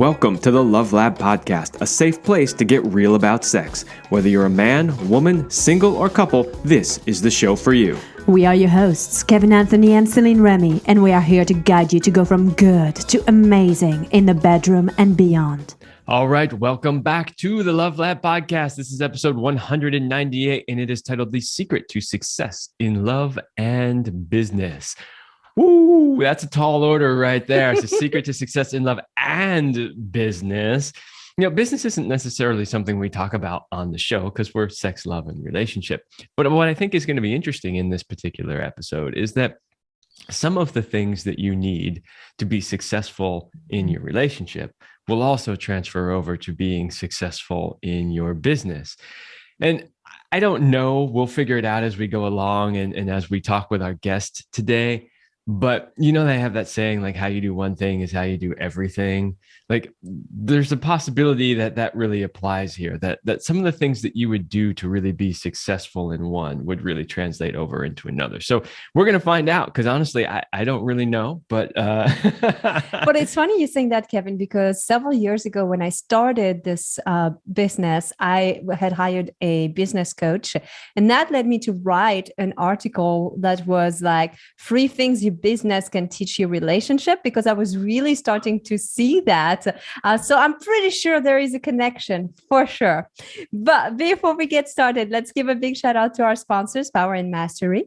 Welcome to the Love Lab Podcast, a safe place to get real about sex. Whether you're a man, woman, single, or couple, this is the show for you. We are your hosts, Kevin Anthony and Céline Remy, and we are here to guide you to go from good to amazing in the bedroom and beyond. All right, welcome back to the Love Lab Podcast. This is episode 198, and it is titled The Secret to Success in Love and Business. Woo, that's a tall order right there. It's a secret to success in love and business. You know, business isn't necessarily something we talk about on the show because we're sex, love, and relationship. But what I think is going to be interesting in this particular episode is that some of the things that you need to be successful in your relationship will also transfer over to being successful in your business. And I don't know, we'll figure it out as we go along and as we talk with our guest today. But you know, they have that saying, like, how you do one thing is how you do everything. Like, there's a possibility that that really applies here, that some of the things that you would do to really be successful in one would really translate over into another. So we're going to find out, because honestly, I don't really know, but But it's funny you saying that, Kevin, because several years ago when I started this business, I had hired a business coach, and that led me to write an article that was like 3 things your business can teach your relationship, because I was really starting to see that. So I'm pretty sure there is a connection for sure. But before we get started, let's give a big shout out to our sponsors, Power and Mastery.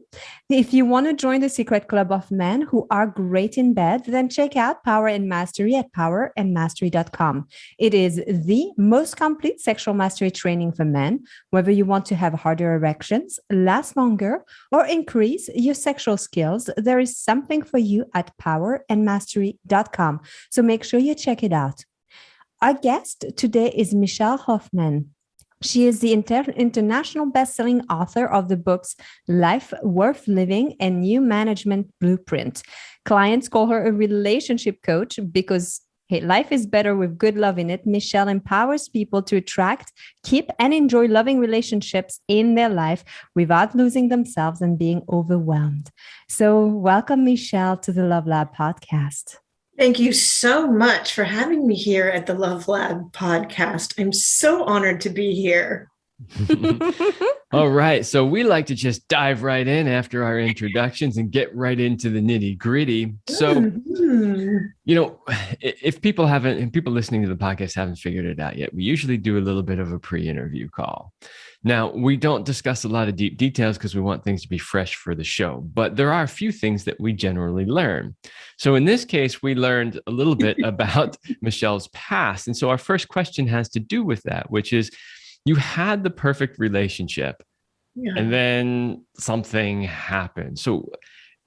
If you want to join the secret club of men who are great in bed, then check out Power and Mastery at powerandmastery.com. It is the most complete sexual mastery training for men, whether you want to have harder erections, last longer, or increase your sexual skills. There is something for you at powerandmastery.com. So make sure you check it out. Our guest today is Michelle Hoffman. She is the international best-selling author of the books Life Worth Living and New Management Blueprint. Clients call her a relationship coach because, hey, life is better with good love in it. Michelle empowers people to attract, keep, and enjoy loving relationships in their life without losing themselves and being overwhelmed. So welcome, Michelle, to the Love Lab podcast. Thank you so much for having me here at the Love Lab podcast. I'm so honored to be here. All right. So we like to just dive right in after our introductions and get right into the nitty gritty. So, you know, if people listening to the podcast haven't figured it out yet, we usually do a little bit of a pre-interview call. Now, we don't discuss a lot of deep details because we want things to be fresh for the show, but there are a few things that we generally learn. So in this case, we learned a little bit about Michelle's past. And so our first question has to do with that, which is, you had the perfect relationship, and then something happened. So,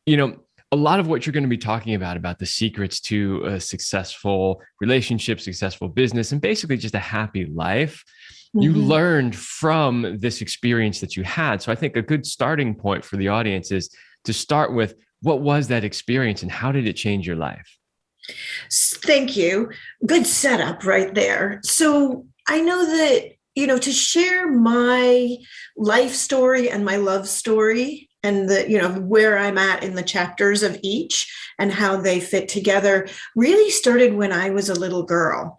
you know, a lot of what you're going to be talking about the secrets to a successful relationship, successful business, and basically just a happy life, you learned from this experience that you had. So I think a good starting point for the audience is to start with, what was that experience and how did it change your life? Thank you. Good setup right there. So I know that, you know, to share my life story and my love story and the, you know, where I'm at in the chapters of each and how they fit together really started when I was a little girl.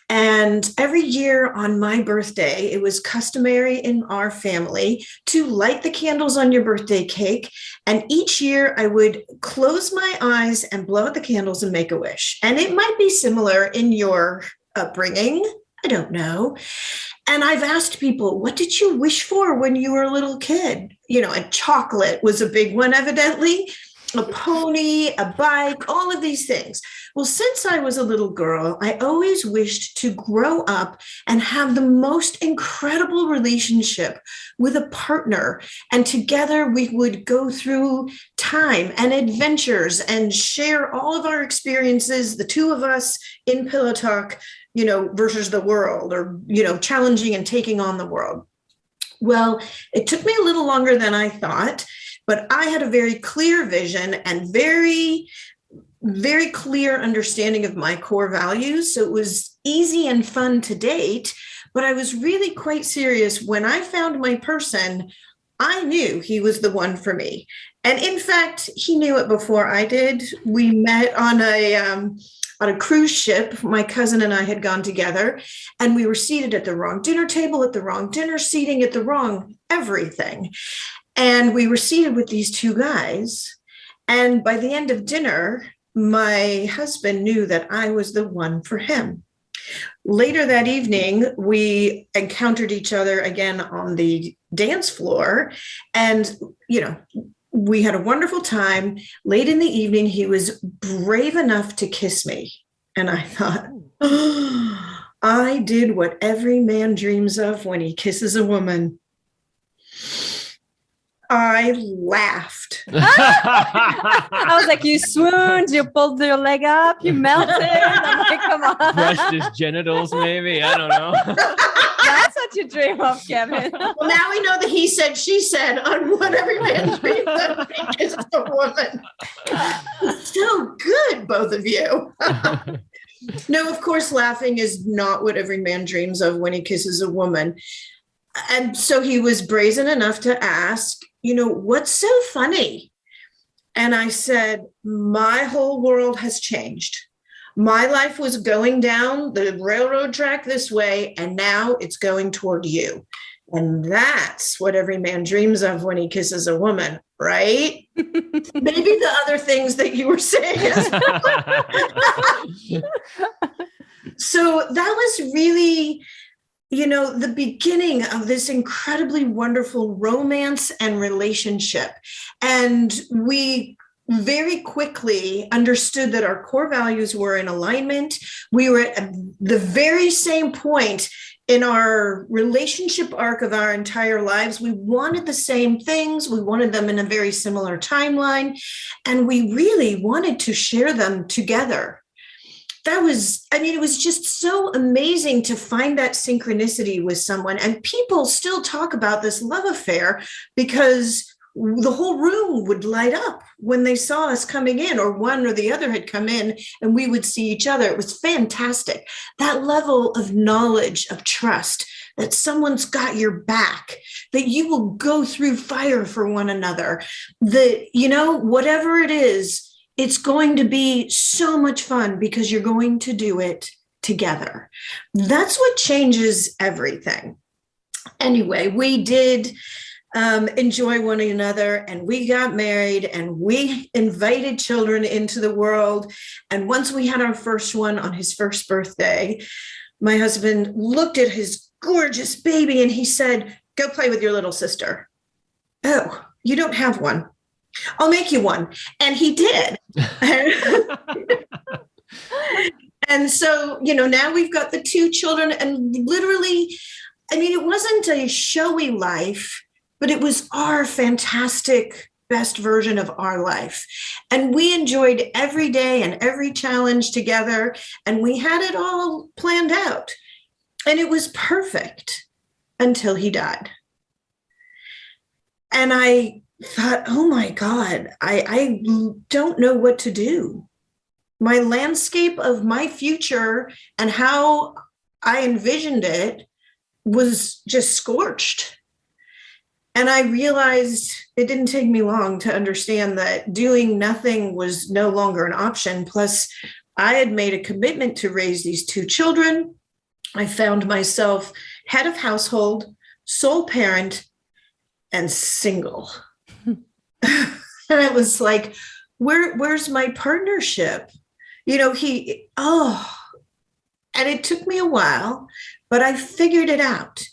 And every year on my birthday, it was customary in our family to light the candles on your birthday cake. And each year I would close my eyes and blow out the candles and make a wish. And it might be similar in your upbringing. I don't know. And I've asked people, what did you wish for when you were a little kid? You know, and chocolate was a big one, evidently. A pony, a bike, all of these things. Well, since I was a little girl, I always wished to grow up and have the most incredible relationship with a partner. And together we would go through time and adventures and share all of our experiences, the two of us in pillow talk, you know, versus the world, or, you know, challenging and taking on the world. Well, it took me a little longer than I thought. But I had a very clear vision and very, very clear understanding of my core values. So it was easy and fun to date, but I was really quite serious. When I found my person, I knew he was the one for me. And in fact, he knew it before I did. We met on on a cruise ship. My cousin and I had gone together, and we were seated at the wrong dinner table, at the wrong dinner seating, at the wrong everything. And we were seated with these two guys. And by the end of dinner, my husband knew that I was the one for him. Later that evening, we encountered each other again on the dance floor. And, we had a wonderful time. Late in the evening, he was brave enough to kiss me. And I thought, I did what every man dreams of when he kisses a woman. I laughed. I was like, you swooned, you pulled your leg up, you melted. I'm like, come on. Brushed his genitals, maybe. I don't know. That's what you dream of, Kevin. Well, now we know that he said, she said on what every man dreams of when he kisses a woman. So good, both of you. No, of course, laughing is not what every man dreams of when he kisses a woman. And so he was brazen enough to ask, what's so funny? And I said, my whole world has changed. My life was going down the railroad track this way, and now it's going toward you. And that's what every man dreams of when he kisses a woman, right? Maybe the other things that you were saying. So that was really, the beginning of this incredibly wonderful romance and relationship. And we very quickly understood that our core values were in alignment. We were at the very same point in our relationship arc of our entire lives. We wanted the same things. We wanted them in a very similar timeline. And we really wanted to share them together. It was just so amazing to find that synchronicity with someone. And people still talk about this love affair because the whole room would light up when they saw us coming in, or one or the other had come in and we would see each other. It was fantastic. That level of knowledge, of trust, that someone's got your back, that you will go through fire for one another, that, whatever it is, it's going to be so much fun because you're going to do it together. That's what changes everything. Anyway, we did enjoy one another, and we got married, and we invited children into the world. And once we had our first one on his first birthday, my husband looked at his gorgeous baby and he said, "Go play with your little sister." "Oh, you don't have one. I'll make you one." And he did. And so, now we've got the two children, and literally, it wasn't a showy life, but it was our fantastic best version of our life. And we enjoyed every day and every challenge together, and we had it all planned out. And it was perfect until he died. And I thought, oh my God, I don't know what to do. My landscape of my future and how I envisioned it was just scorched. And I realized it didn't take me long to understand that doing nothing was no longer an option. Plus, I had made a commitment to raise these two children. I found myself head of household, sole parent, and single. And it was like, where's my partnership? And it took me a while, but I figured it out.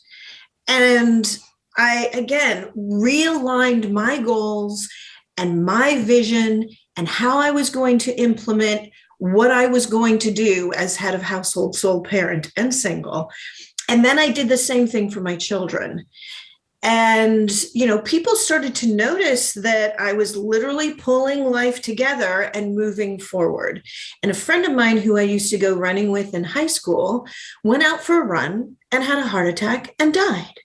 And I, again, realigned my goals and my vision and how I was going to implement what I was going to do as head of household, sole parent, and single. And then I did the same thing for my children. And, people started to notice that I was literally pulling life together and moving forward. And a friend of mine who I used to go running with in high school went out for a run and had a heart attack and died.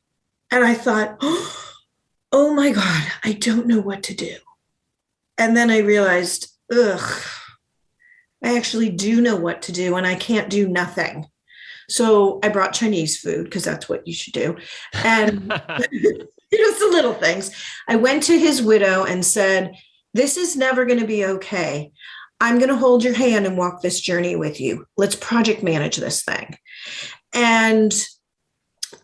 And I thought, oh my God, I don't know what to do. And then I realized, I actually do know what to do, and I can't do nothing. So I brought Chinese food because that's what you should do. And it's the little things. I went to his widow and said, "This is never going to be okay. I'm going to hold your hand and walk this journey with you. Let's project manage this thing. And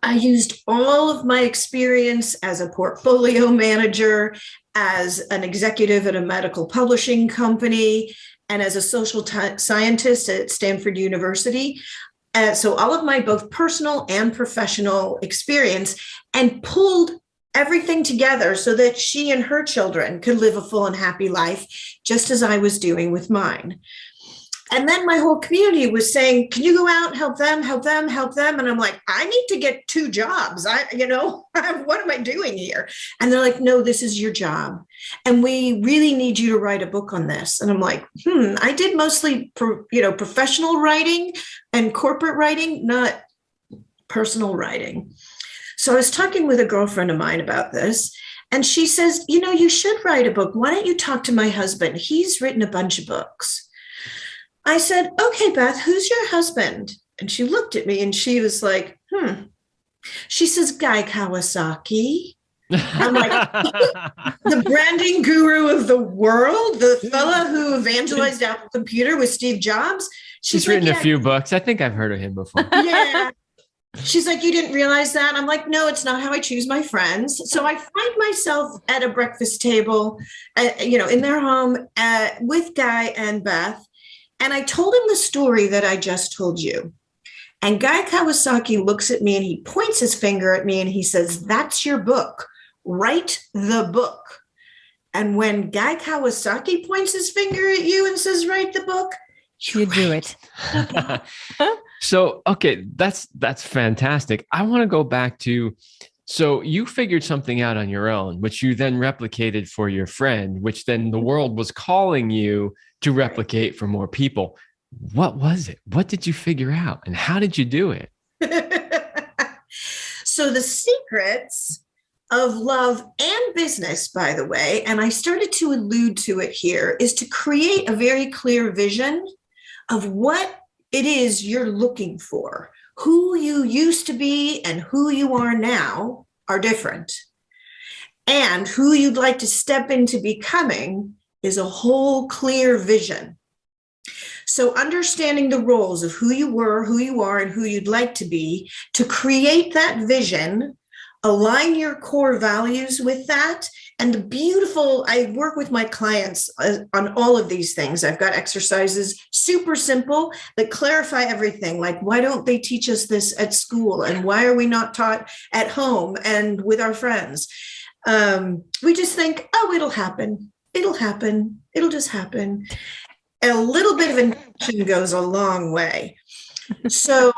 I used all of my experience as a portfolio manager, as an executive at a medical publishing company, and as a social scientist at Stanford University. So all of my both personal and professional experience, and pulled everything together so that she and her children could live a full and happy life, just as I was doing with mine. And then my whole community was saying, can you go out and help them, help them, help them? And I'm like, I need to get 2 jobs. What am I doing here? And they're like, no, this is your job. And we really need you to write a book on this. And I'm like, I did mostly, professional writing and corporate writing, not personal writing. So I was talking with a girlfriend of mine about this, and she says, you should write a book. Why don't you talk to my husband? He's written a bunch of books. I said, okay, Beth, who's your husband? And she looked at me and she was like, She says, Guy Kawasaki. I'm like, the branding guru of the world, the fella who evangelized Apple Computer with Steve Jobs. She's written a few books. I think I've heard of him before. Yeah. She's like, you didn't realize that? I'm like, no, it's not how I choose my friends. So I find myself at a breakfast table, in their home with Guy and Beth. And I told him the story that I just told you. And Guy Kawasaki looks at me and he points his finger at me and he says, that's your book. Write the book. And when Guy Kawasaki points his finger at you and says, write the book, you do it. So, okay, that's fantastic. I want to go back to, so you figured something out on your own, which you then replicated for your friend, which then the world was calling you to replicate for more people. What was it? What did you figure out? And how did you do it? So the secrets of love and business, by the way, and I started to allude to it here, is to create a very clear vision of what it is you're looking for. Who you used to be and who you are now are different. And who you'd like to step into becoming is a whole clear vision. So understanding the roles of who you were, who you are, and who you'd like to be, to create that vision, align your core values with that. And the beautiful, I work with my clients on all of these things. I've got exercises, super simple, that clarify everything. Like, why don't they teach us this at school? And why are we not taught at home and with our friends? We just think, oh, it'll happen. It'll happen. It'll just happen. A little bit of intention goes a long way. So,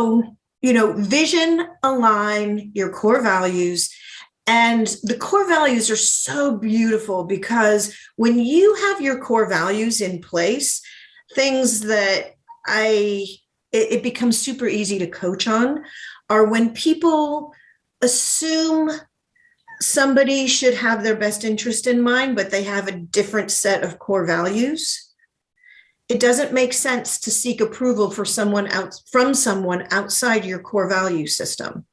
vision, align your core values. And the core values are so beautiful because when you have your core values in place, things that it becomes super easy to coach on are when people assume somebody should have their best interest in mind, but they have a different set of core values. It doesn't make sense to seek approval from someone outside your core value system.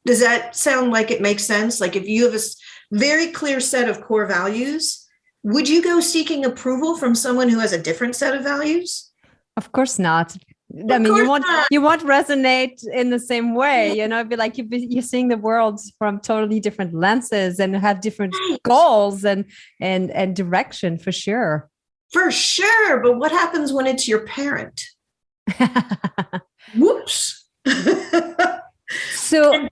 Does that sound like it makes sense? Like if you have a very clear set of core values, would you go seeking approval from someone who has a different set of values? Of course not. I mean, you won't resonate in the same way, It'd be like you're seeing the world from totally different lenses and have different goals and direction for sure. For sure. But what happens when it's your parent? Whoops. So,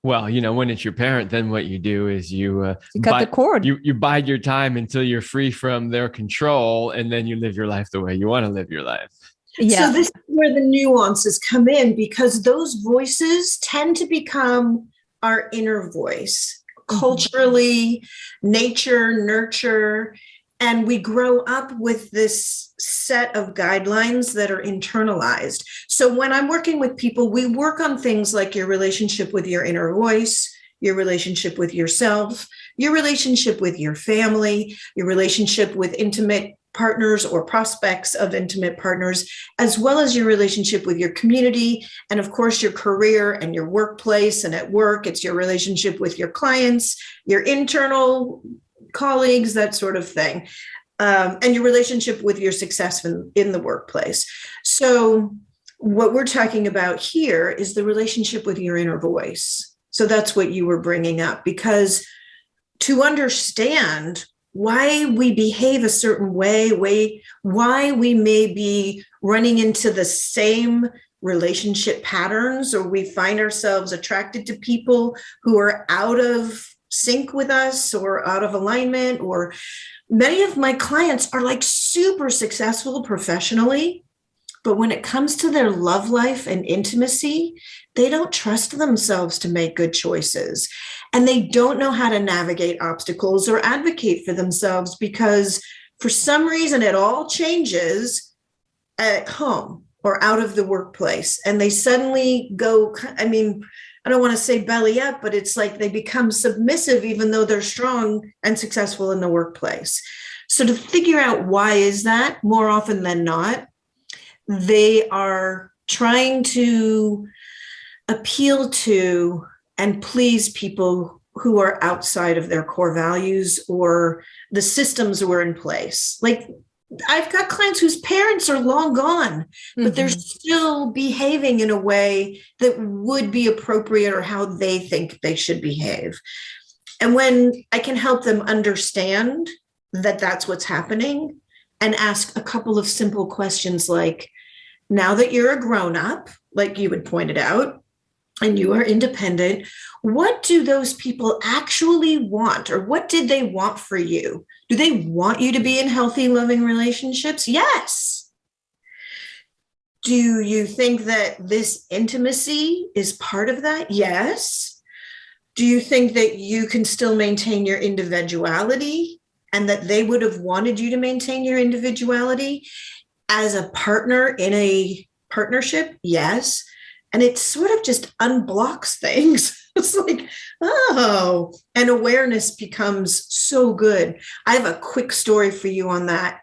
well, when it's your parent, then what you do is you cut the cord. You bide your time until you're free from their control, and then you live your life the way you want to live your life. Yeah. So this is where the nuances come in, because those voices tend to become our inner voice, culturally, nature, nurture. And we grow up with this set of guidelines that are internalized. So when I'm working with people, we work on things like your relationship with your inner voice, your relationship with yourself, your relationship with your family, your relationship with intimate partners or prospects of intimate partners, as well as your relationship with your community. And of course, your career and your workplace. And at work, it's your relationship with your clients, your internal colleagues, that sort of thing. and your relationship with your success in the workplace. So what we're talking about here is the relationship with your inner voice. So that's what you were bringing up, because to understand why we behave a certain way, why we may be running into the same relationship patterns, or we find ourselves attracted to people who are out of sync with us or out of alignment, or many of my clients are like super successful professionally, but when it comes to their love life and intimacy, they don't trust themselves to make good choices. And they don't know how to navigate obstacles or advocate for themselves, because for some reason it all changes at home or out of the workplace. And they suddenly go, I mean, I don't want to say belly up, but it's like they become submissive, even though they're strong and successful in the workplace. So to figure out why is that, more often than not, they are trying to appeal to and please people who are outside of their core values or the systems that were in place. Like, I've got clients whose parents are long gone, but they're still behaving in a way that would be appropriate or how they think they should behave. And when I can help them understand that that's what's happening and ask a couple of simple questions like, now that you're a grown-up, like you had pointed out, and you are independent, what do those people actually want, or what did they want for you? Do they want you to be in healthy, loving relationships? Yes. Do you think that this intimacy is part of that? Yes. Do you think that you can still maintain your individuality and that they would have wanted you to maintain your individuality as a partner in a partnership? Yes. And it sort of just unblocks things. It's like, oh, and awareness becomes so good. I have a quick story for you on that.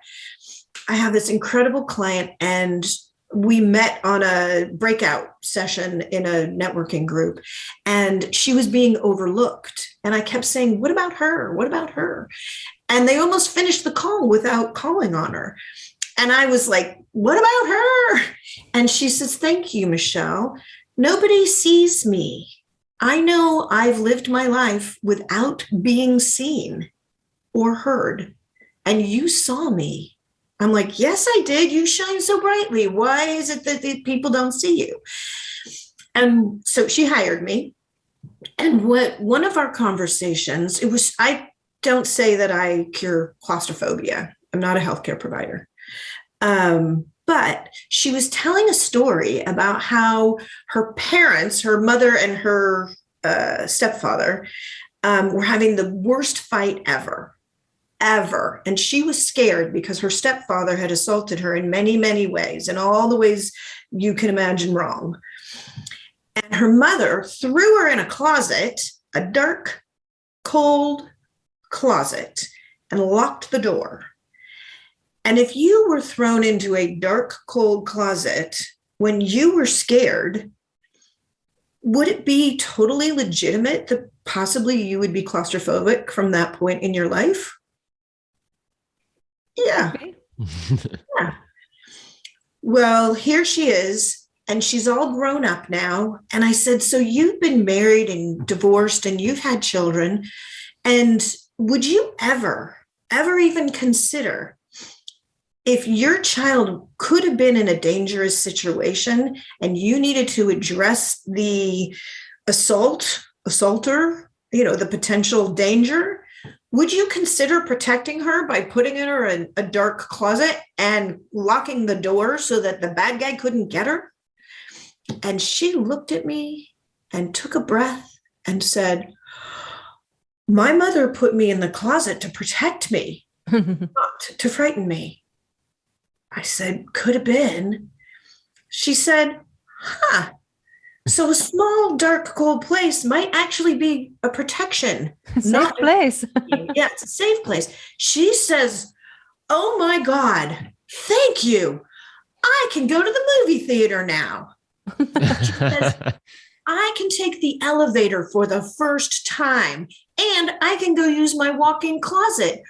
I have this incredible client, and we met on a breakout session in a networking group, and she was being overlooked. And I kept saying, what about her? What about her? And they almost finished the call without calling on her. And I was like, what about her? And she says, thank you, Michelle. Nobody sees me. I know I've lived my life without being seen or heard. And you saw me. I'm like, yes, I did. You shine so brightly. Why is it that people don't see you? And so she hired me. And one of our conversations, I don't say that I cure claustrophobia. I'm not a healthcare provider. But she was telling a story about how her parents, her mother and her stepfather, were having the worst fight ever. And she was scared because her stepfather had assaulted her in many, many ways, in all the ways you can imagine wrong. And her mother threw her in a closet, a dark, cold closet, and locked the door. And if you were thrown into a dark, cold closet when you were scared, would it be totally legitimate that possibly you would be claustrophobic from that point in your life? Yeah. Yeah. Well, here she is, and she's all grown up now. And I said, so you've been married and divorced and you've had children. And would you ever even consider, if your child could have been in a dangerous situation and you needed to address the assaulter, the potential danger, would you consider protecting her by putting her in a dark closet and locking the door so that the bad guy couldn't get her? And she looked at me and took a breath and said, my mother put me in the closet to protect me, not to frighten me. I said, could have been. She said, so a small, dark, cold place might actually be a protection. Safe place. Yeah, it's a safe place. She says, oh my God, thank you. I can go to the movie theater now. She says, I can take the elevator for the first time, and I can go use my walk-in closet.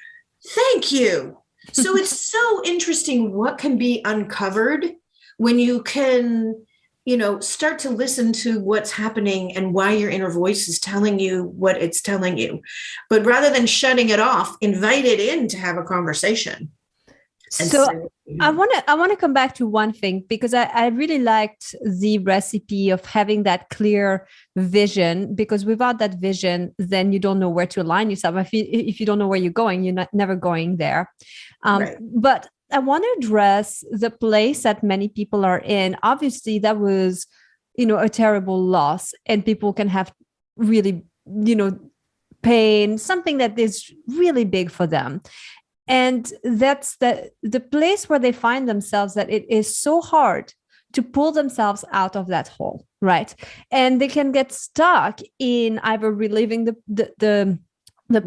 Thank you. So it's so interesting what can be uncovered when you can, start to listen to what's happening and why your inner voice is telling you what it's telling you. But rather than shutting it off, invite it in to have a conversation. So I want to come back to one thing, because I really liked the recipe of having that clear vision, because without that vision, then you don't know where to align yourself. If you don't know where you're going, you're never going there. Right. But I want to address the place that many people are in. Obviously, that was, a terrible loss, and people can have really, pain, something that is really big for them. And that's the place where they find themselves, that it is so hard to pull themselves out of that hole, right? And they can get stuck in either reliving the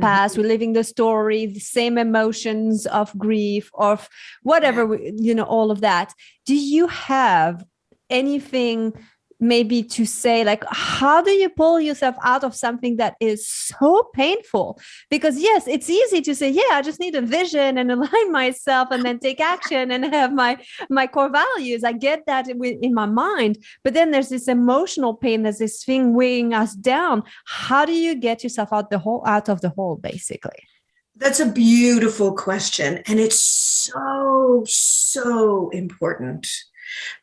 past, reliving the story, the same emotions of grief, of whatever, all of that. Do you have anything maybe to say, like, how do you pull yourself out of something that is so painful? Because yes, it's easy to say, yeah, I just need a vision and align myself and then take action and have my core values. I get that in my mind, but then there's this emotional pain, there's this thing weighing us down. How do you get yourself out of the hole, basically? That's a beautiful question. And it's so, so important,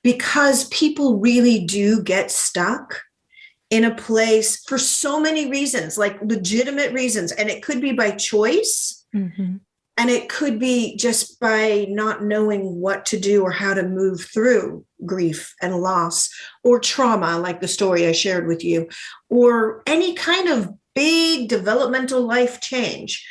because people really do get stuck in a place for so many reasons, like legitimate reasons. And it could be by choice. Mm-hmm. And it could be just by not knowing what to do or how to move through grief and loss, or trauma, like the story I shared with you, or any kind of big developmental life change.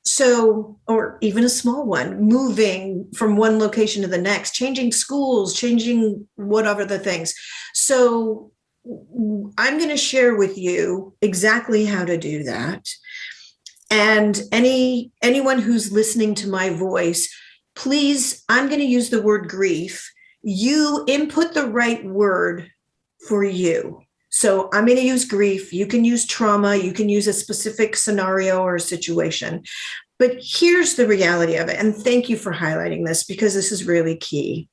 So, or even a small one, moving from one location to the next, changing schools, changing whatever the things. So I'm going to share with you exactly how to do that. And anyone who's listening to my voice, please, I'm going to use the word grief. You input the right word for you. So I'm going to use grief. You can use trauma. You can use a specific scenario or a situation. But here's the reality of it. And thank you for highlighting this, because this is really key.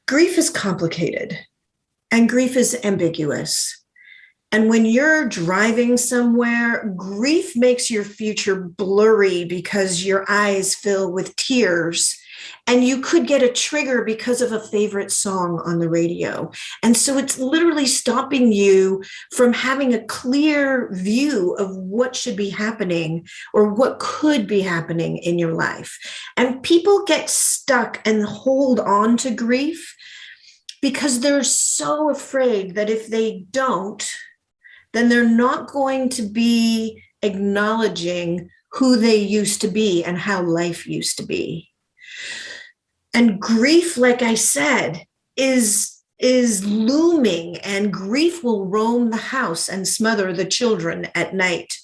Grief is complicated, and grief is ambiguous. And when you're driving somewhere, grief makes your future blurry because your eyes fill with tears. And you could get a trigger because of a favorite song on the radio. And so it's literally stopping you from having a clear view of what should be happening or what could be happening in your life. And people get stuck and hold on to grief because they're so afraid that if they don't, then they're not going to be acknowledging who they used to be and how life used to be. And grief, like I said, is looming, and grief will roam the house and smother the children at night.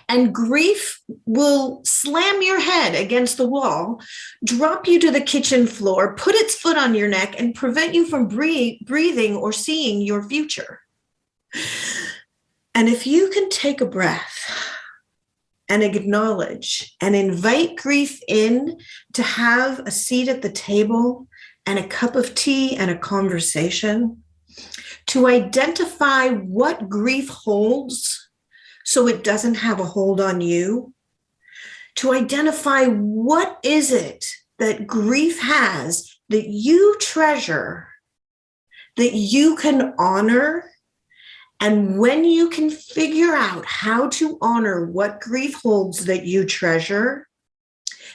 And grief will slam your head against the wall, drop you to the kitchen floor, put its foot on your neck, and prevent you from breathing or seeing your future. And if you can take a breath and acknowledge and invite grief in to have a seat at the table and a cup of tea and a conversation, to identify what grief holds so it doesn't have a hold on you, to identify what is it that grief has that you treasure, that you can honor. And when you can figure out how to honor what grief holds that you treasure,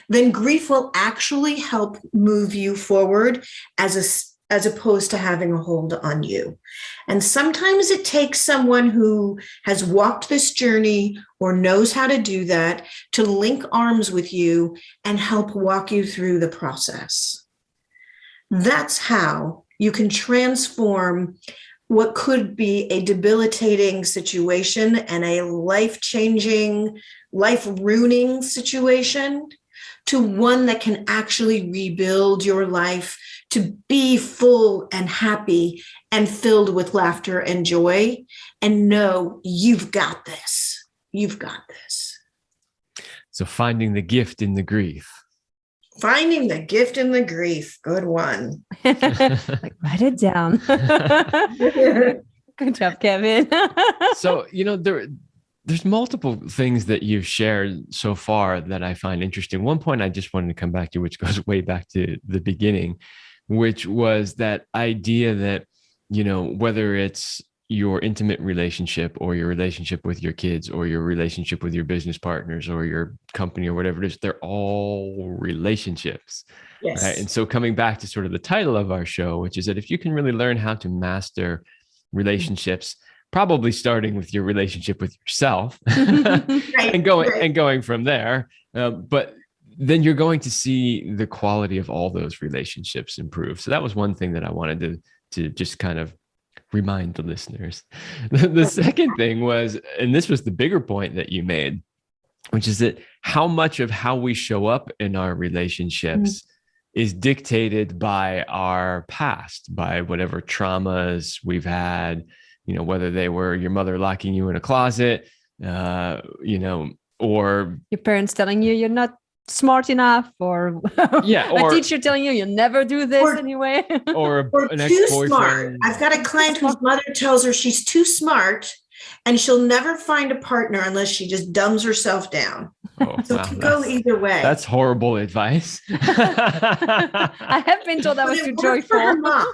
then grief will actually help move you forward as opposed to having a hold on you. And sometimes it takes someone who has walked this journey or knows how to do that to link arms with you and help walk you through the process. That's how you can transform what could be a debilitating situation and a life-changing, life-ruining situation to one that can actually rebuild your life to be full and happy and filled with laughter and joy, and know you've got this. You've got this. So finding the gift in the grief. Finding the gift in the grief. Good one. Like, write it down. Good job, Kevin. So, there's multiple things that you've shared so far that I find interesting. One point I just wanted to come back to, which goes way back to the beginning, which was that idea that, whether it's your intimate relationship or your relationship with your kids or your relationship with your business partners or your company or whatever it is, they're all relationships. Yes. Right? And so coming back to sort of the title of our show, which is that if you can really learn how to master relationships, probably starting with your relationship with yourself Right, and going from there, but then you're going to see the quality of all those relationships improve. So that was one thing that I wanted to just kind of remind the listeners. The second thing was, and this was the bigger point that you made, which is that how much of how we show up in our relationships is dictated by our past, by whatever traumas we've had, whether they were your mother locking you in a closet, or your parents telling you you're not smart enough, or a teacher telling you you'll never do this anyway, or an too ex-boyfriend. Smart. I've got a client whose mother tells her she's too smart and she'll never find a partner unless she just dumbs herself down. So it can go either way. That's horrible advice. I have been told that was too joyful. For her mom.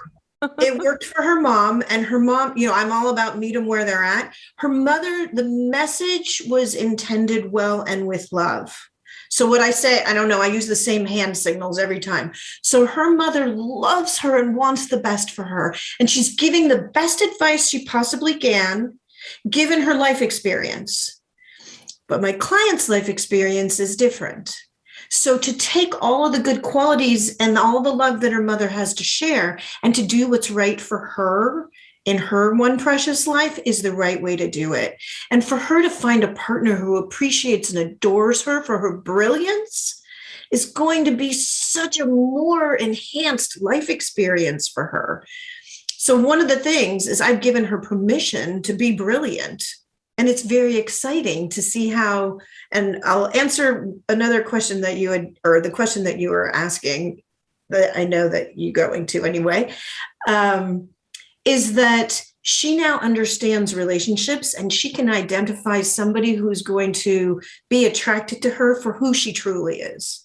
It worked for her mom, and her mom, I'm all about meet them where they're at. Her mother, the message was intended well and with love. So what I say, I don't know, I use the same hand signals every time. So her mother loves her and wants the best for her. And she's giving the best advice she possibly can, given her life experience. But my client's life experience is different. So to take all of the good qualities and all the love that her mother has to share and to do what's right for her in her one precious life is the right way to do it. And for her to find a partner who appreciates and adores her for her brilliance is going to be such a more enhanced life experience for her. So one of the things is I've given her permission to be brilliant. And it's very exciting to see how, and I'll answer another question that you had, or the question that you were asking that I know that you're going to anyway, is that she now understands relationships and she can identify somebody who's going to be attracted to her for who she truly is.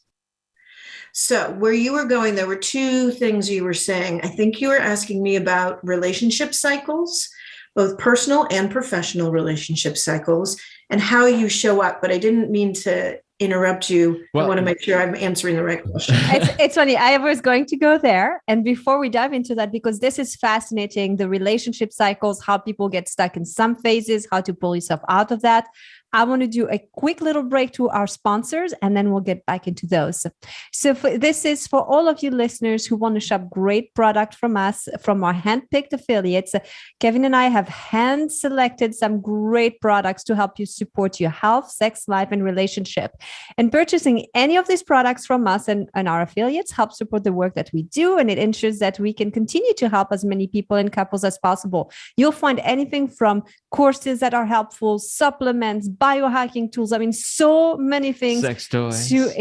So where you were going, there were two things you were saying. I think you were asking me about relationship cycles, both personal and professional relationship cycles, and how you show up. But I didn't mean to interrupt you. Well, I want to make sure I'm answering the right question. It's funny. I was going to go there. And before we dive into that, because this is fascinating, the relationship cycles, how people get stuck in some phases, how to pull yourself out of that. I want to do a quick little break to our sponsors, and then we'll get back into those. So this is for all of you listeners who want to shop great product from us, from our handpicked affiliates. Kevin and I have hand selected some great products to help you support your health, sex life, and relationship. And purchasing any of these products from us and our affiliates helps support the work that we do, and it ensures that we can continue to help as many people and couples as possible. You'll find anything from courses that are helpful, supplements, biohacking tools. I mean, so many things. Sex toys. To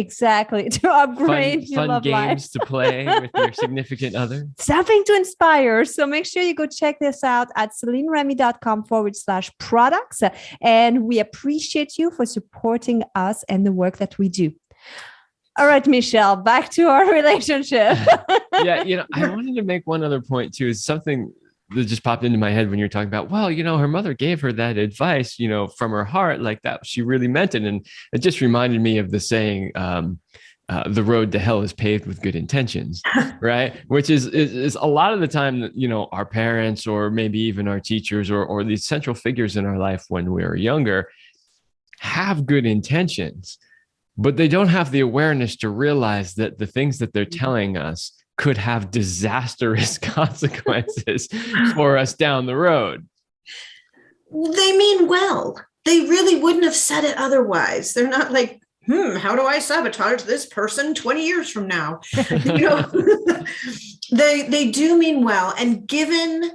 upgrade your fun love games life. to play with your significant other. Something to inspire. So make sure you go check this out at CelineRemy.com/products. And we appreciate you for supporting us and the work that we do. All right, Michelle, back to our relationship. Yeah, I wanted to make one other point too. Is something that just popped into my head when you're talking about, well, her mother gave her that advice, from her heart, like that. She really meant it. And it just reminded me of the saying, the road to hell is paved with good intentions, right? Which is a lot of the time that, our parents or maybe even our teachers or these central figures in our life when we were younger have good intentions, but they don't have the awareness to realize that the things that they're telling us could have disastrous consequences for us down the road. They mean well. They really wouldn't have said it otherwise. They're not like, how do I sabotage this person 20 years from now? They do mean well. And given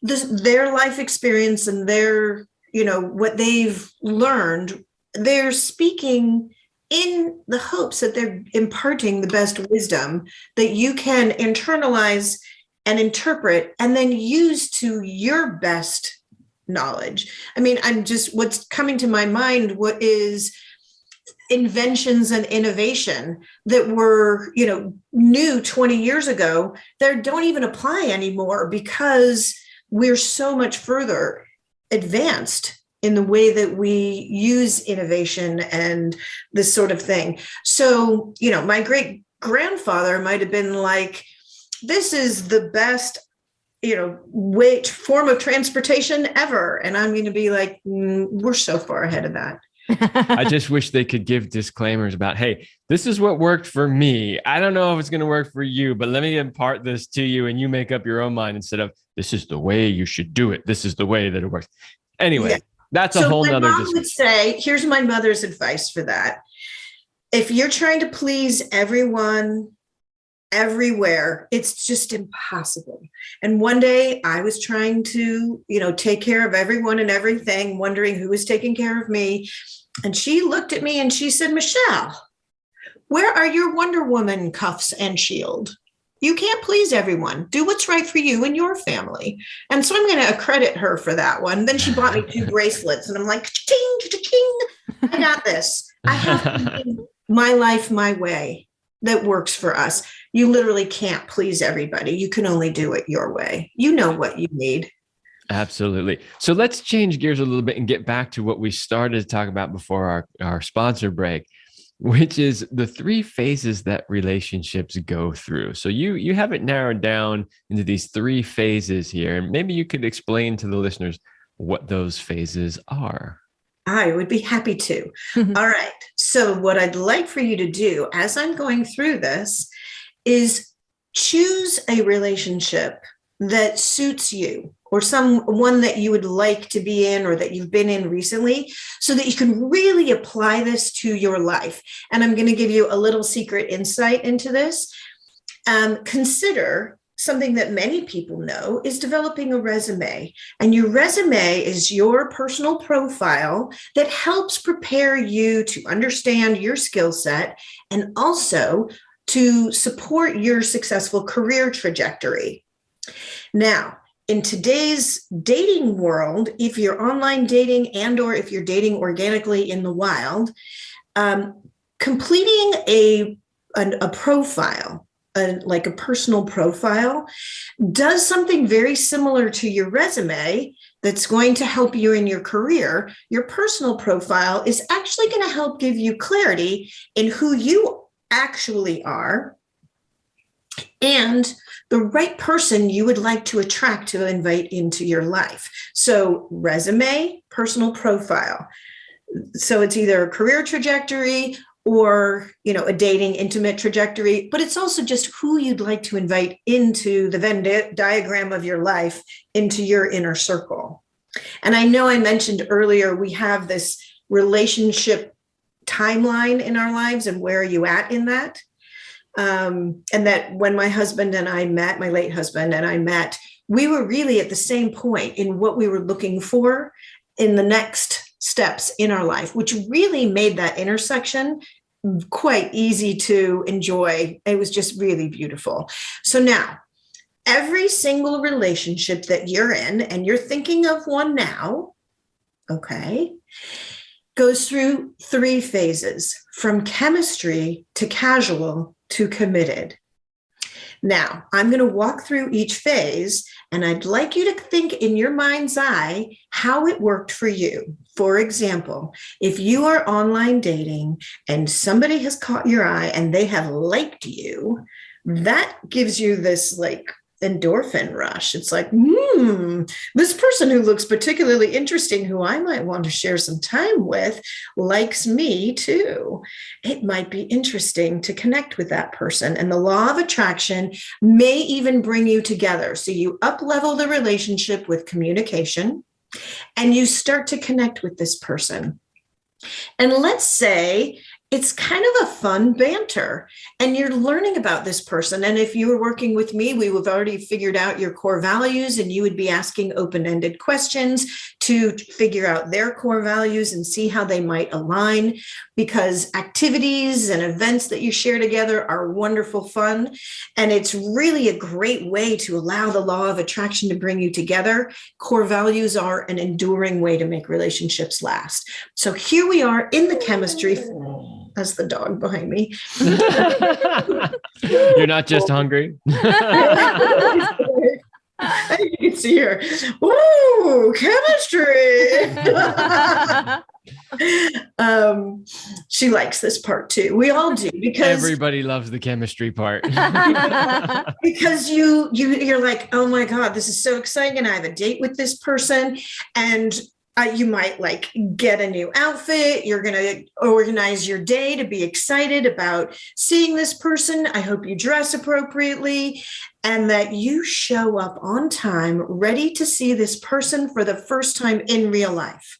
their life experience and their, what they've learned, they're speaking in the hopes that they're imparting the best wisdom that you can internalize and interpret and then use to your best knowledge. I mean, what's coming to my mind, what is inventions and innovation that were, new 20 years ago that don't even apply anymore because we're so much further advanced in the way that we use innovation and this sort of thing. So, my great grandfather might have been like, this is the best, form of transportation ever. And I'm going to be like, we're so far ahead of that. I just wish they could give disclaimers about, hey, this is what worked for me. I don't know if it's going to work for you, but let me impart this to you and you make up your own mind instead of, this is the way you should do it. This is the way that it works. Anyway, that's a whole nother discussion. Would say, here's my mother's advice for that. If you're trying to please everyone, everywhere, it's just impossible. And one day I was trying to, take care of everyone and everything, wondering who was taking care of me. And she looked at me and she said, Michelle, where are your Wonder Woman cuffs and shield? You can't please everyone. Do what's right for you and your family. And so I'm going to accredit her for that one. Then she bought me 2 bracelets and I'm like, ching, ching, I got this. I have to live my life my way that works for us. You literally can't please everybody. You can only do it your way. You know what you need. Absolutely. So let's change gears a little bit and get back to what we started to talk about before our sponsor break, which is the 3 phases that relationships go through. So you have it narrowed down into these 3 phases here. And maybe you could explain to the listeners what those phases are. I would be happy to. All right. So what I'd like for you to do as I'm going through this is choose a relationship that suits you or someone that you would like to be in or that you've been in recently so that you can really apply this to your life. And I'm going to give you a little secret insight into this. Consider something that many people know is developing a resume. And your resume is your personal profile that helps prepare you to understand your skill set and also to support your successful career trajectory. Now, in today's dating world, if you're online dating and or if you're dating organically in the wild, completing a profile, like a personal profile, does something very similar to your resume that's going to help you in your career. Your personal profile is actually going to help give you clarity in who you actually are and the right person you would like to attract to invite into your life. So resume, personal profile. So it's either a career trajectory or, a dating intimate trajectory, but it's also just who you'd like to invite into the Venn diagram of your life, into your inner circle. And I know I mentioned earlier, we have this relationship timeline in our lives and where are you at in that? And that when my husband and I met, my late husband and I met, we were really at the same point in what we were looking for in the next steps in our life, which really made that intersection quite easy to enjoy. It was just really beautiful. So now, every single relationship that you're in, and you're thinking of one now, okay, goes through 3 phases, from chemistry to casual to committed. Now, I'm going to walk through each phase, and I'd like you to think in your mind's eye how it worked for you. For example, if you are online dating and somebody has caught your eye and they have liked you, that gives you this endorphin rush. It's like, this person who looks particularly interesting, who I might want to share some time with, likes me too. It might be interesting to connect with that person. And the law of attraction may even bring you together. So you up-level the relationship with communication and you start to connect with this person. And let's say it's kind of a fun banter, and you're learning about this person. And if you were working with me, we would have already figured out your core values, and you would be asking open-ended questions to figure out their core values and see how they might align, because activities and events that you share together are wonderful fun. And it's really a great way to allow the law of attraction to bring you together. Core values are an enduring way to make relationships last. So here we are in the chemistry. As the dog behind me. You're not just hungry. You can see her. Ooh, chemistry. She likes this part too. We all do, because everybody loves the chemistry part. Because you're like, oh my God, this is so exciting. I have a date with this person, and you might like get a new outfit. You're going to organize your day to be excited about seeing this person. I hope you dress appropriately and that you show up on time, ready to see this person for the first time in real life.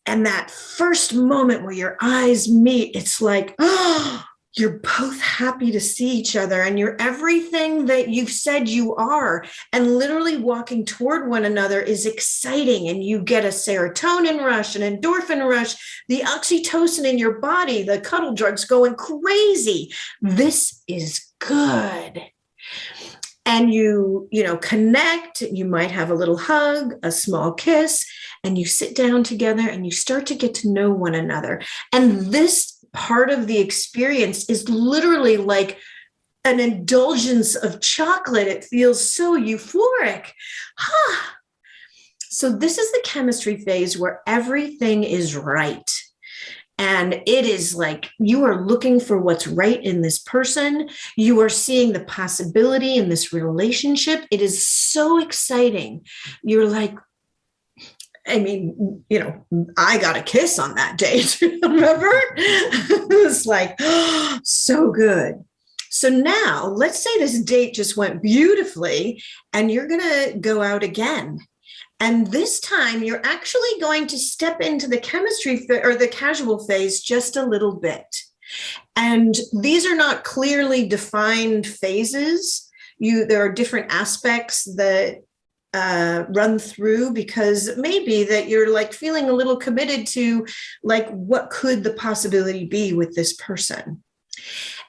And that first moment where your eyes meet, it's like, oh, you're both happy to see each other, and you're everything that you've said you are. And literally walking toward one another is exciting. And you get a serotonin rush, an endorphin rush, the oxytocin in your body, the cuddle drugs going crazy. This is good. And you connect, you might have a little hug, a small kiss, and you sit down together and you start to get to know one another. And this part of the experience is literally like an indulgence of chocolate. It feels so euphoric. So this is the chemistry phase where everything is right. And it is like you are looking for what's right in this person. You are seeing the possibility in this relationship. It is so exciting. You're like, I mean, I got a kiss on that date. Remember? It was like, oh, so good. So now let's say this date just went beautifully and you're going to go out again. And this time you're actually going to step into the chemistry or the casual phase just a little bit. And these are not clearly defined phases. There are different aspects that run through, because maybe that you're like feeling a little committed to like, what could the possibility be with this person?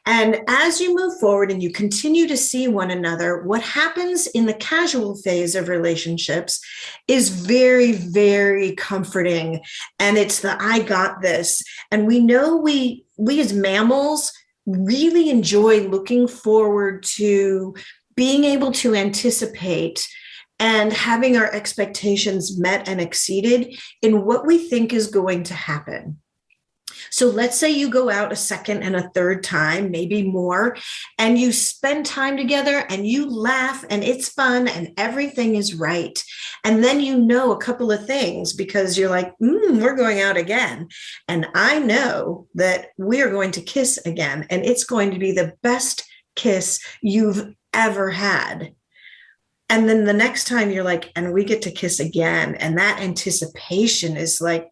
And as you move forward and you continue to see one another, what happens in the casual phase of relationships is very, very comforting. And it's the, I got this. And we know we as mammals really enjoy looking forward to being able to anticipate and having our expectations met and exceeded in what we think is going to happen. So let's say you go out a second and a third time, maybe more, and you spend time together and you laugh and it's fun and everything is right. And then you know a couple of things because you're like, we're going out again. And I know that we are going to kiss again, and it's going to be the best kiss you've ever had. And then the next time you're like, and we get to kiss again. And that anticipation is like,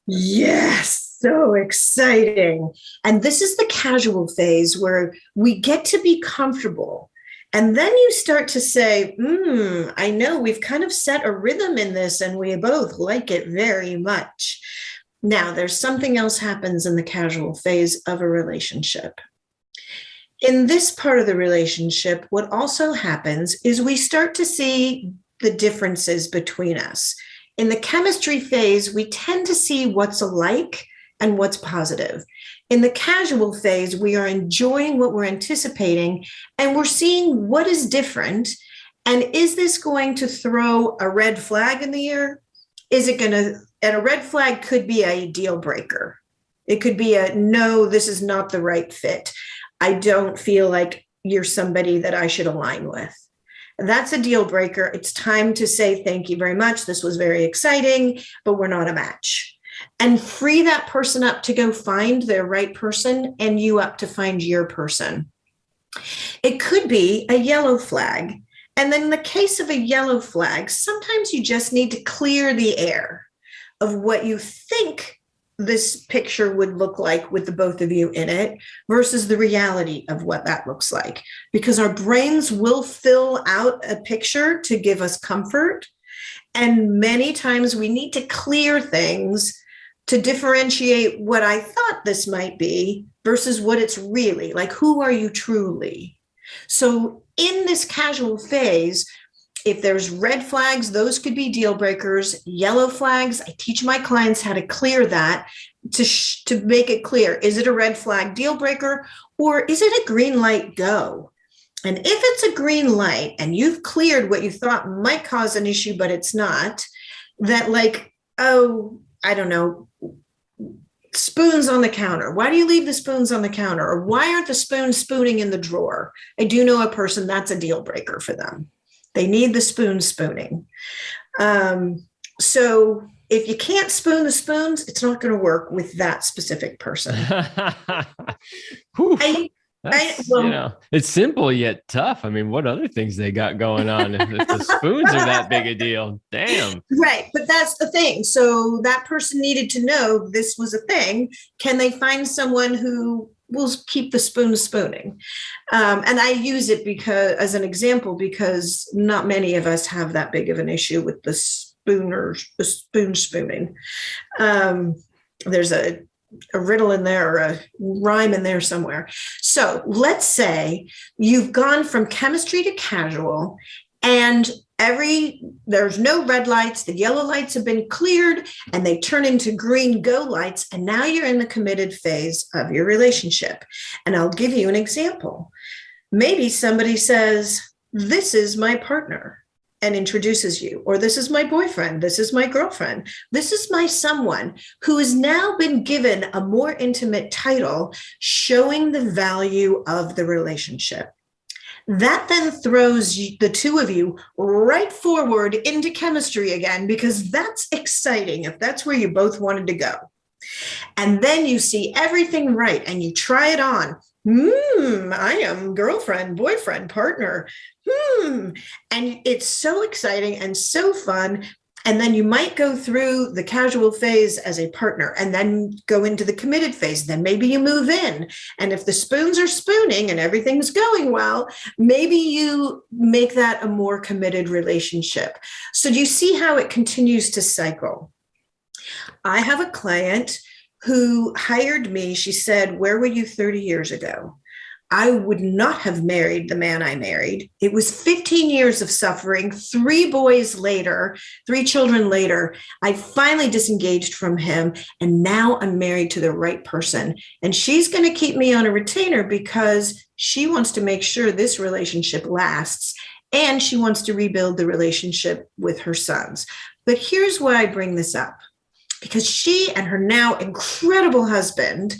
yes. So exciting. And this is the casual phase where we get to be comfortable. And then you start to say, I know we've kind of set a rhythm in this and we both like it very much. Now, there's something else happens in the casual phase of a relationship. In this part of the relationship, what also happens is we start to see the differences between us. In the chemistry phase, we tend to see what's alike and what's positive. In the casual phase, we are enjoying what we're anticipating, and we're seeing what is different. And is this going to throw a red flag in the air? Is it going to, and a red flag could be a deal breaker. It could be a, no, this is not the right fit. I don't feel like you're somebody that I should align with. That's a deal breaker. It's time to say, thank you very much. This was very exciting, but we're not a match. And free that person up to go find their right person and you up to find your person. It could be a yellow flag. And then in the case of a yellow flag, sometimes you just need to clear the air of what you think this picture would look like with the both of you in it versus the reality of what that looks like. Because our brains will fill out a picture to give us comfort. And many times we need to clear things to differentiate what I thought this might be versus what it's really like. Who are you truly? So in this casual phase, if there's red flags, those could be deal breakers. Yellow flags, I teach my clients how to clear that to make it clear. Is it a red flag deal breaker, or is it a green light go? And if it's a green light and you've cleared what you thought might cause an issue, but it's not, that like, oh, I don't know, spoons on the counter. Why do you leave the spoons on the counter? Or why aren't the spoons spooning in the drawer? I do know a person that's a deal breaker for them. They need the spoon spooning. So if you can't spoon the spoons, it's not going to work with that specific person. It's simple yet tough. I mean, what other things they got going on if the spoons are that big a deal? Damn. Right. But that's the thing. So that person needed to know this was a thing. Can they find someone who will keep the spoon spooning? And I use it as an example, because not many of us have that big of an issue with the spoon spooning. There's a riddle in there, or a rhyme in there somewhere. So let's say you've gone from chemistry to casual, and there's no red lights, the yellow lights have been cleared, and they turn into green go lights, and now you're in the committed phase of your relationship. And I'll give you an example. Maybe somebody says, "This is my partner," and introduces you, or "This is my boyfriend, this is my girlfriend, this is my someone," who has now been given a more intimate title, showing the value of the relationship. That then throws the two of you right forward into chemistry again, because that's exciting if that's where you both wanted to go. And then you see everything right and you try it on. I am girlfriend, boyfriend, partner. And it's so exciting and so fun. And then you might go through the casual phase as a partner and then go into the committed phase. Then maybe you move in. And if the spoons are spooning and everything's going well, maybe you make that a more committed relationship. So do you see how it continues to cycle? I have a client who hired me. She said, "Where were you 30 years ago?" I would not have married the man I married. It was 15 years of suffering. 3 boys later, 3 children later, I finally disengaged from him. And now I'm married to the right person. And she's going to keep me on a retainer because she wants to make sure this relationship lasts. And she wants to rebuild the relationship with her sons. But here's why I bring this up. Because she and her now incredible husband,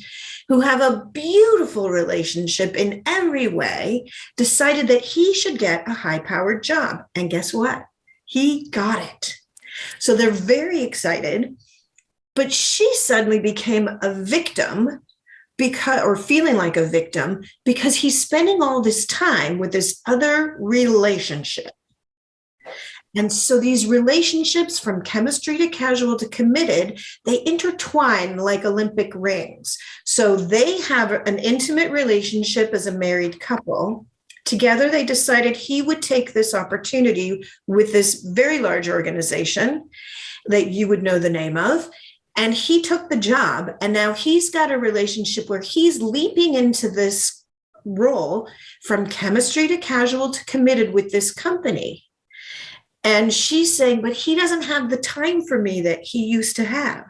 who have a beautiful relationship in every way, decided that he should get a high-powered job. And guess what? He got it. So they're very excited. But she suddenly became a victim or feeling like a victim because he's spending all this time with this other relationship. And so these relationships from chemistry to casual to committed, they intertwine like Olympic rings. So they have an intimate relationship as a married couple. Together, they decided he would take this opportunity with this very large organization that you would know the name of. And he took the job. And now he's got a relationship where he's leaping into this role from chemistry to casual to committed with this company. And she's saying, but he doesn't have the time for me that he used to have.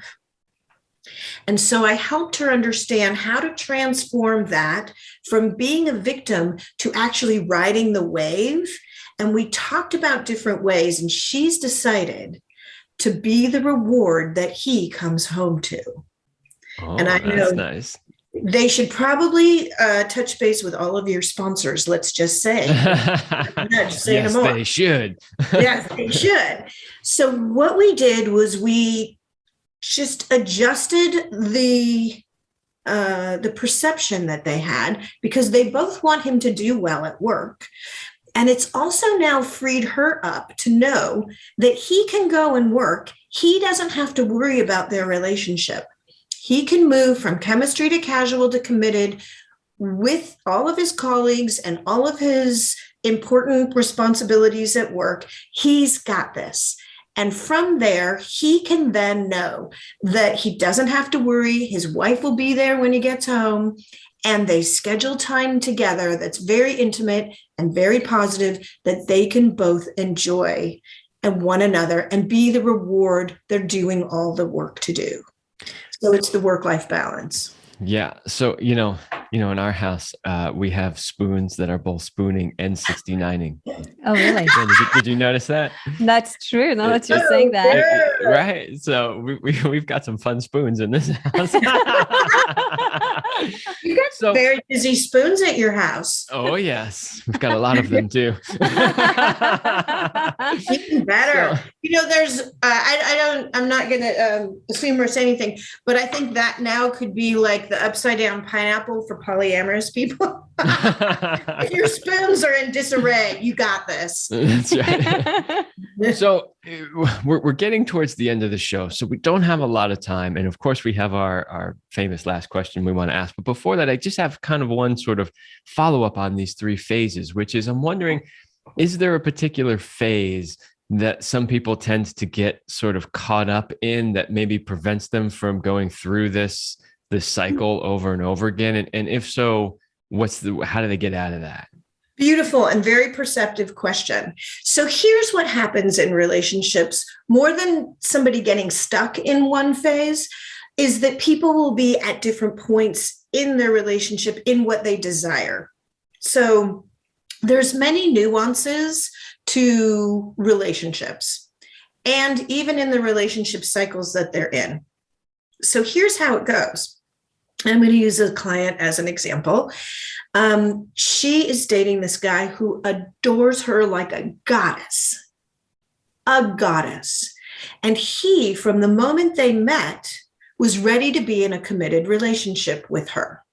And so I helped her understand how to transform that from being a victim to actually riding the wave. And we talked about different ways, and she's decided to be the reward that he comes home to. Oh, and I know that's nice. They should probably touch base with all of your sponsors, let's just say. Yes, they should. Yes, they should. So what we did was we just adjusted the perception that they had, because they both want him to do well at work. And it's also now freed her up to know that he can go and work. He doesn't have to worry about their relationship. he can move from chemistry to casual to committed with all of his colleagues and all of his important responsibilities at work. He's got this. And from there, he can then know that he doesn't have to worry. His wife will be there when he gets home. And they schedule time together that's very intimate and very positive that they can both enjoy and one another and be the reward they're doing all the work to do. So it's the work-life balance. Yeah. So, in our house, we have spoons that are both spooning and 69ing. Oh, really? Did you notice that? That's true. Now that you're saying that. Right. So we've got some fun spoons in this house. You got very busy spoons at your house. Oh, yes. We've got a lot of them too. Even better. So, there's, I'm not going to assume or say anything, but I think that now could be like the upside down pineapple for polyamorous people. If your spoons are in disarray, you got this. That's right. So we're getting towards the end of the show, so we don't have a lot of time. And of course, we have our famous last question we want to ask. But before that, I just have kind of one sort of follow-up on these three phases, which is I'm wondering, is there a particular phase that some people tend to get sort of caught up in that maybe prevents them from going through this cycle over and over again? And if so, how do they get out of that? Beautiful and very perceptive question. So here's what happens in relationships, more than somebody getting stuck in one phase, is that people will be at different points in their relationship in what they desire. So there's many nuances to relationships and even in the relationship cycles that they're in. So here's how it goes. I'm going to use a client as an example. She is dating this guy who adores her like a goddess. And he, from the moment they met, was ready to be in a committed relationship with her.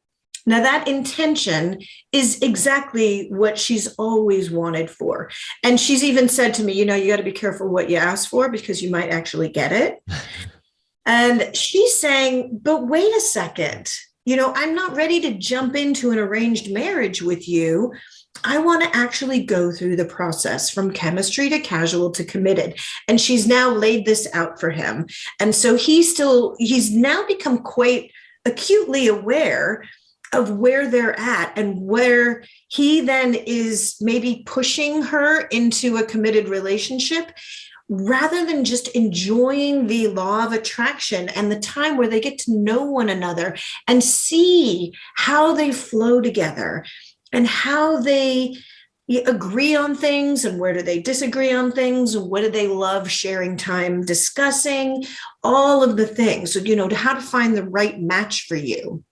Now, that intention is exactly what she's always wanted for. And she's even said to me, you got to be careful what you ask for because you might actually get it. And she's saying, but wait a second, I'm not ready to jump into an arranged marriage with you. I want to actually go through the process from chemistry to casual to committed. And she's now laid this out for him. And so he's now become quite acutely aware of where they're at and where he then is maybe pushing her into a committed relationship rather than just enjoying the law of attraction and the time where they get to know one another and see how they flow together and how they agree on things and where do they disagree on things and what do they love sharing time discussing, all of the things. So, how to find the right match for you.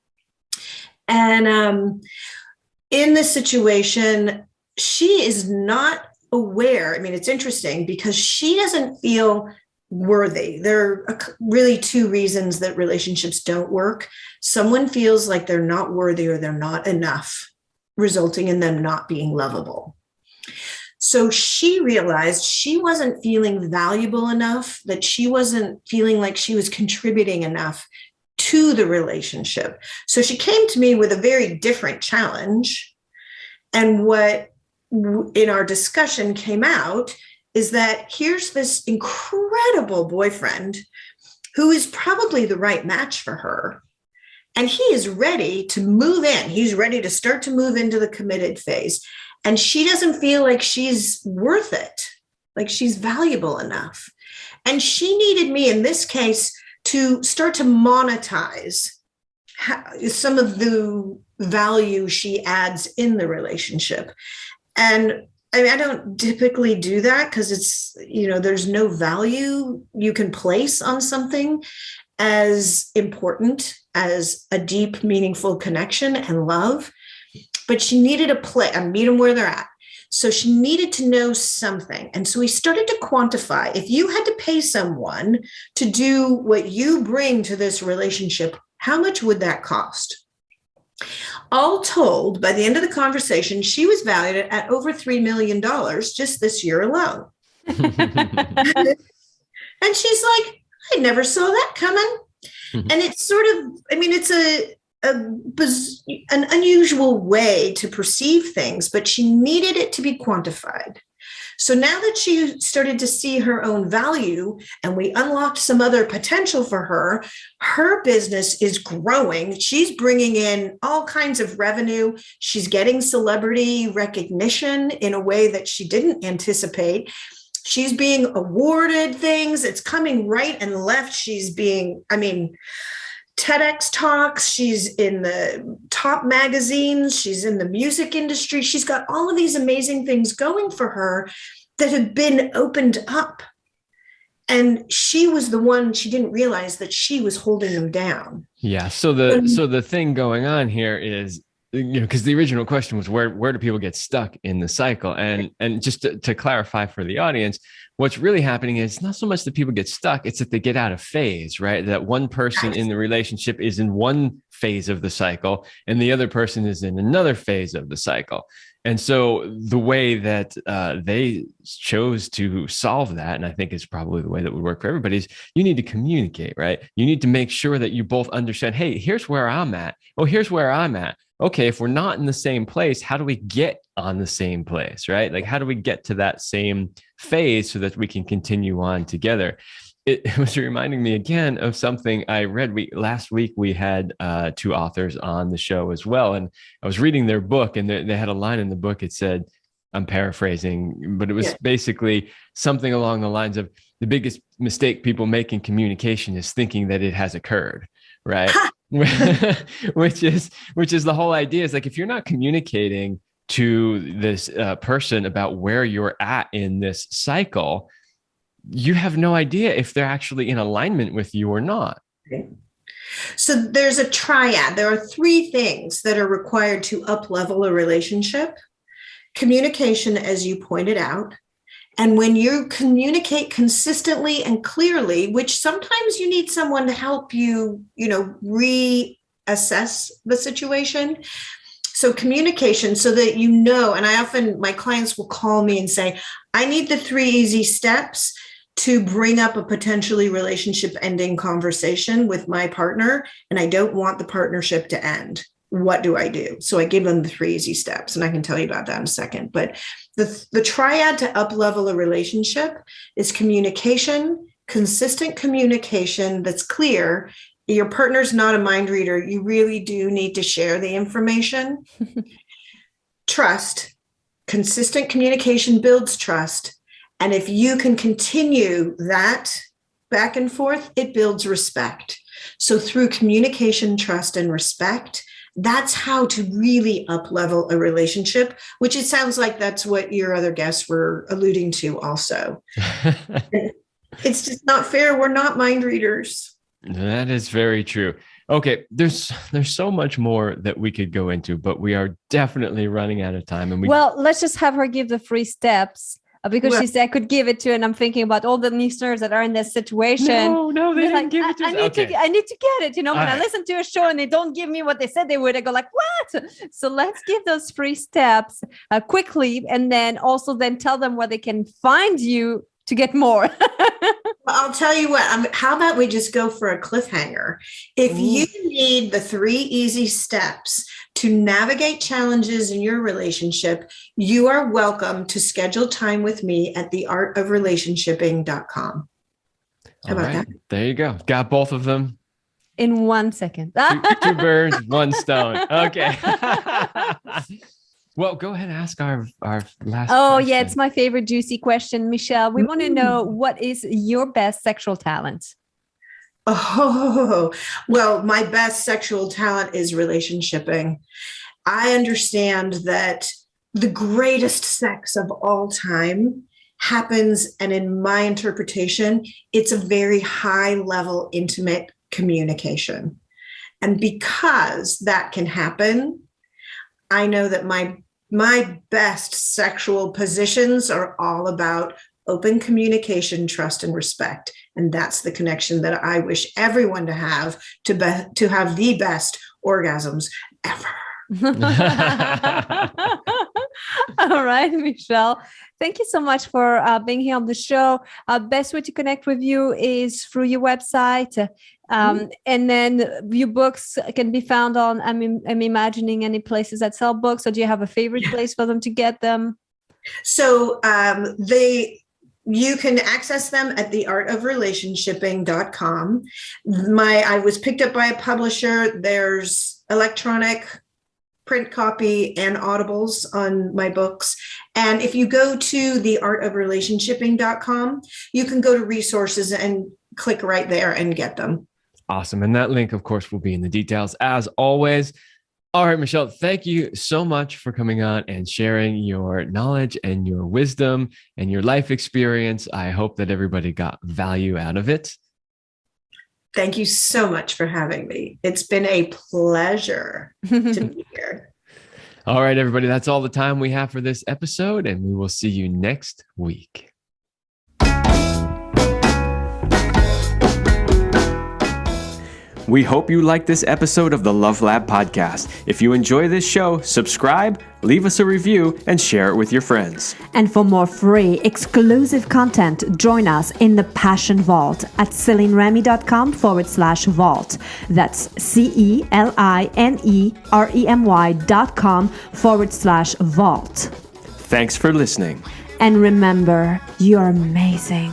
And in this situation, she is not aware. I mean, it's interesting because she doesn't feel worthy. There are really two reasons that relationships don't work. Someone feels like they're not worthy or they're not enough, resulting in them not being lovable. So she realized she wasn't feeling valuable enough, that she wasn't feeling like she was contributing enough to the relationship. So she came to me with a very different challenge. And what in our discussion came out is that here's this incredible boyfriend who is probably the right match for her. And he is ready to move in. He's ready to start to move into the committed phase. And she doesn't feel like she's worth it, like she's valuable enough. And she needed me in this case to start to monetize some of the value she adds in the relationship. And I mean, I don't typically do that because it's, there's no value you can place on something as important as a deep, meaningful connection and love. But she needed and meet them where they're at. So she needed to know something. And so we started to quantify, if you had to pay someone to do what you bring to this relationship, how much would that cost? All told, by the end of the conversation, she was valued at over $3 million just this year alone. And she's like, I never saw that coming. Mhm. And it's sort of, I mean, it's an unusual way to perceive things, but she needed it to be quantified. So now that she started to see her own value and we unlocked some other potential for her business is growing. She's bringing in all kinds of revenue. She's getting celebrity recognition in a way that she didn't anticipate. She's being awarded things. It's coming right and left. She's being, I mean, TEDx talks. She's in the top magazines. She's in the music industry. She's got all of these amazing things going for her that have been opened up. And she was the one, she didn't realize that she was holding them down. Yeah. So the thing going on here is, because the original question was where do people get stuck in the cycle? And just to clarify for the audience, what's really happening is not so much that people get stuck, it's that they get out of phase, right? That one person in the relationship is in one phase of the cycle and the other person is in another phase of the cycle. And so the way that they chose to solve that, and I think it's probably the way that would work for everybody, is you need to communicate, right? You need to make sure that you both understand, hey, here's where I'm at. Oh, here's where I'm at. Okay, if we're not in the same place, how do we get on the same place, right? Like, how do we get to that same phase so that we can continue on together? It was reminding me again of something I read. Last week we had two authors on the show as well, and I was reading their book, and they had a line in the book. It said, I'm paraphrasing, but it was basically something along the lines of the biggest mistake people make in communication is thinking that it has occurred, right? which is the whole idea. Is like, if you're not communicating to this person about where you're at in this cycle, you have no idea if they're actually in alignment with you or not. Okay. So there's a triad. There are three things that are required to up-level a relationship. Communication, as you pointed out. And when you communicate consistently and clearly, which sometimes you need someone to help you, reassess the situation. So communication, so that you know, and my clients will call me and say, I need the 3 easy steps to bring up a potentially relationship ending conversation with my partner, and I don't want the partnership to end. What do I do? So I give them the 3 easy steps, and I can tell you about that in a second. But the triad to up-level a relationship is communication, consistent communication that's clear. Your partner's not a mind reader. You really do need to share the information. Trust. Consistent communication builds trust. And if you can continue that back and forth, it builds respect. So through communication, trust, and respect, that's how to really up-level a relationship, which it sounds like that's what your other guests were alluding to also. It's just not fair. We're not mind readers. That is very true. Okay, there's so much more that we could go into, but we are definitely running out of time. And let's just have her give the 3 steps. Because she said I could give it to, and I'm thinking about all the listeners that are in this situation. No, they didn't give it to us. I need to get it. When I listen to a show and they don't give me what they said they would, I go like, what? So let's give those 3 steps quickly, and then also tell them where they can find you to get more. I'll tell you what, how about we just go for a cliffhanger? If you need the 3 easy steps to navigate challenges in your relationship, you are welcome to schedule time with me at theartofrelationshipping.com. How about that? There you go. Got both of them. In 1 second. two birds, one stone. Okay. Well, go ahead and ask our last question. Yeah, it's my favorite juicy question, Michelle. We want to know, what is your best sexual talent? Oh, well, my best sexual talent is relationshipping. I understand that the greatest sex of all time happens, and in my interpretation, it's a very high level, intimate communication. And because that can happen, I know that my best sexual positions are all about open communication, trust, and respect. And that's the connection that I wish everyone to have have the best orgasms ever. All right, Michelle. Thank you so much for being here on the show. Best way to connect with you is through your website. And then your books can be found on, I'm imagining, any places that sell books, or do you have a favorite place for them to get them? So you can access them at theartofrelationshipping.com. I was picked up by a publisher. There's electronic, print copy, and audibles on my books. And if you go to theartofrelationshipping.com, you can go to resources and click right there and get them. Awesome. And that link, of course, will be in the details as always. All right, Michelle, thank you so much for coming on and sharing your knowledge and your wisdom and your life experience. I hope that everybody got value out of it. Thank you so much for having me. It's been a pleasure to be here. All right, everybody, that's all the time we have for this episode, and we will see you next week. We hope you liked this episode of the Love Lab podcast. If you enjoy this show, subscribe, leave us a review, and share it with your friends. And for more free, exclusive content, join us in the Passion Vault at CelineRemy.com/vault. That's CelineRemy.com/vault. Thanks for listening. And remember, you're amazing.